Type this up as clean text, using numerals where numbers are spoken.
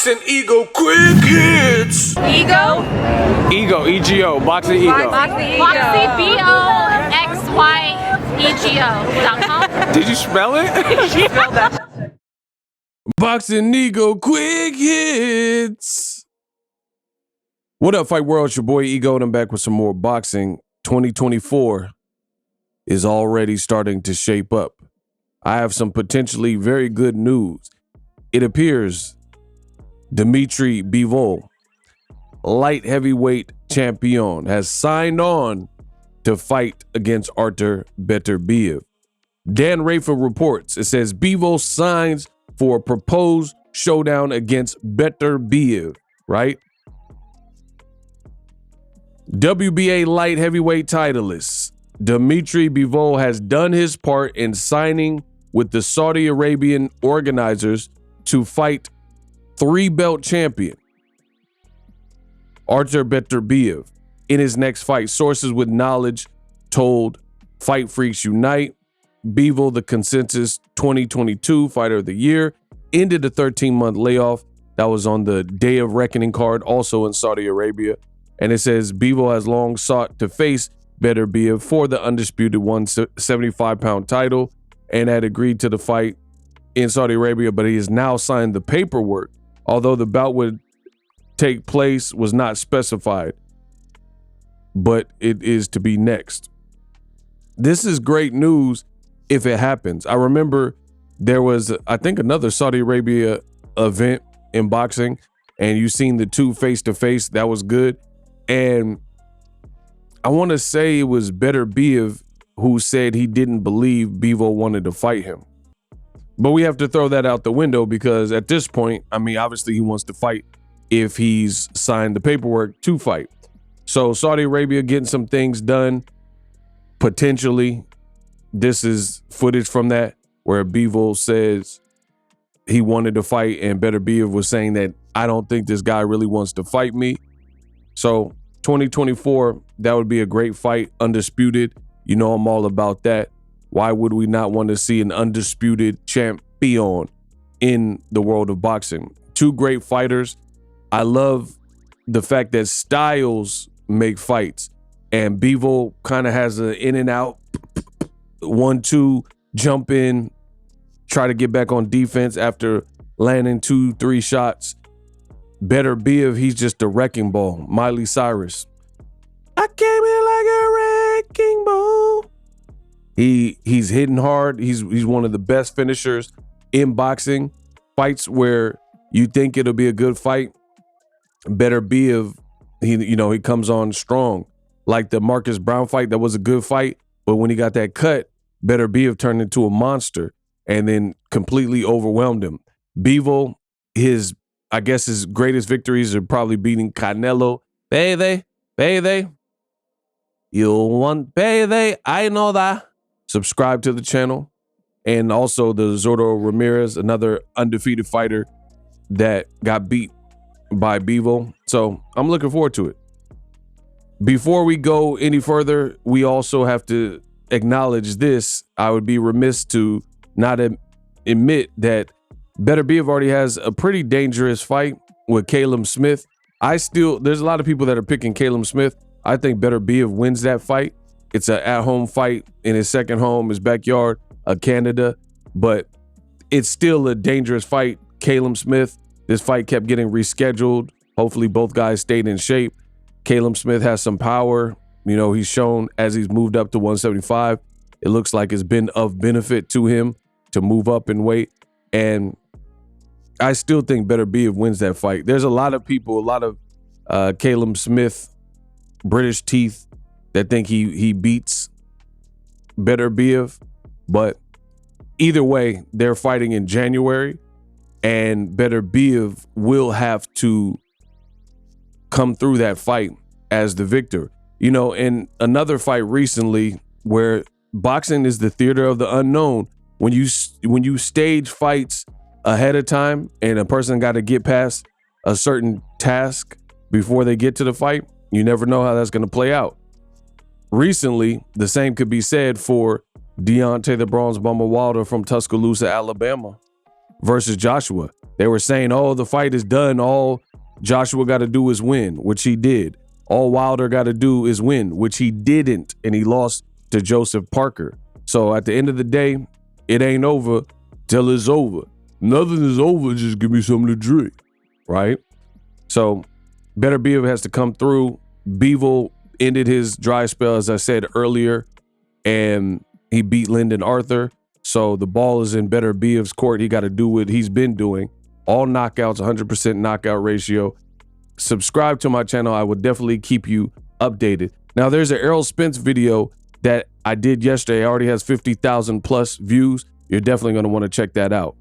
Boxing Ego quick hits. Ego? Ego, E-G-O, Boxing Ego. BOXYEGO.com. Did you spell it? She spelled that. Boxing Ego quick hits. What up, Fight World? It's your boy Ego, and I'm back with some more boxing. 2024 is already starting to shape up. I have some potentially very good news. It appears Dmitry Bivol, light heavyweight champion, has signed on to fight against Artur Beterbiev. Dan Rafa reports, it says Bivol signs for a proposed showdown against Beterbiev, right? WBA light heavyweight titleist Dmitry Bivol has done his part in signing with the Saudi Arabian organizers to fight three-belt champion Artur Beterbiev in his next fight. Sources with knowledge told Fight Freaks Unite. Bivol, the consensus 2022 Fighter of the Year, ended a 13-month layoff that was on the Day of Reckoning card, also in Saudi Arabia. And it says Bivol has long sought to face Beterbiev for the undisputed 175-pound title and had agreed to the fight in Saudi Arabia, but he has now signed the paperwork. Although the bout would take place was not specified, but it is to be next. This is great news if it happens. I remember there was, I think, another Saudi Arabia event in boxing, and you seen the two face-to-face. That was good. And I want to say it was Beterbiev who said he didn't believe Bivol wanted to fight him. But we have to throw that out the window because at this point, I mean, obviously he wants to fight if he's signed the paperwork to fight. So Saudi Arabia getting some things done, potentially. This is footage from that where Bivol says he wanted to fight and Beterbiev was saying that I don't think this guy really wants to fight me. So 2024, that would be a great fight. Undisputed. You know I'm all about that. Why would we not want to see an undisputed champion in the world of boxing? Two great fighters. I love the fact that styles make fights. And Bivol kind of has an in and out, 1-2, jump in, try to get back on defense after landing 2-3 shots. Beterbiev, he's just a wrecking ball. Miley Cyrus. I came in like a wrecking ball. He's hitting hard. He's one of the best finishers in boxing. Fights where you think it'll be a good fight, Beterbiev, he comes on strong. Like the Marcus Brown fight, that was a good fight, but when he got that cut, Beterbiev turned into a monster and then completely overwhelmed him. Bivol, his greatest victories are probably beating Canelo. Baby, you want baby, I know that. Subscribe to the channel. And also the Zordo Ramirez, another undefeated fighter that got beat by Bivol. So I'm looking forward to it. Before we go any further, we also have to acknowledge this. I would be remiss to not admit that Beterbiev already has a pretty dangerous fight with Caleb Smith. There's a lot of people that are picking Caleb Smith. I think Beterbiev wins that fight. It's an at-home fight in his second home, his backyard, Canada, but it's still a dangerous fight. Caleb Smith, this fight kept getting rescheduled. Hopefully both guys stayed in shape. Caleb Smith has some power. He's shown as he's moved up to 175. It looks like it's been of benefit to him to move up in weight. And I still think Beterbiev wins that fight. There's a lot of people, a lot of Caleb Smith, British teeth, that think he beats Beterbiev. But either way, they're fighting in January, and Beterbiev will have to come through that fight as the victor. In another fight recently where boxing is the theater of the unknown, when you stage fights ahead of time and a person got to get past a certain task before they get to the fight, you never know how that's going to play out. Recently, the same could be said for Deontay the Bronze Bomber Wilder from Tuscaloosa, Alabama versus Joshua. They were saying, oh, the fight is done. All Joshua got to do is win, which he did. All Wilder got to do is win, which he didn't, and he lost to Joseph Parker. So at the end of the day, it ain't over till it's over. Nothing is over, just give me something to drink, right? So Beterbiev has to come through. Bivol ended his dry spell, as I said earlier, and he beat Lyndon Arthur. So the ball is in Beterbiev's court. He got to do what he's been doing. All knockouts, 100% knockout ratio. Subscribe to my channel. I would definitely keep you updated. Now, there's an Errol Spence video that I did yesterday. It already has 50,000 plus views. You're definitely going to want to check that out.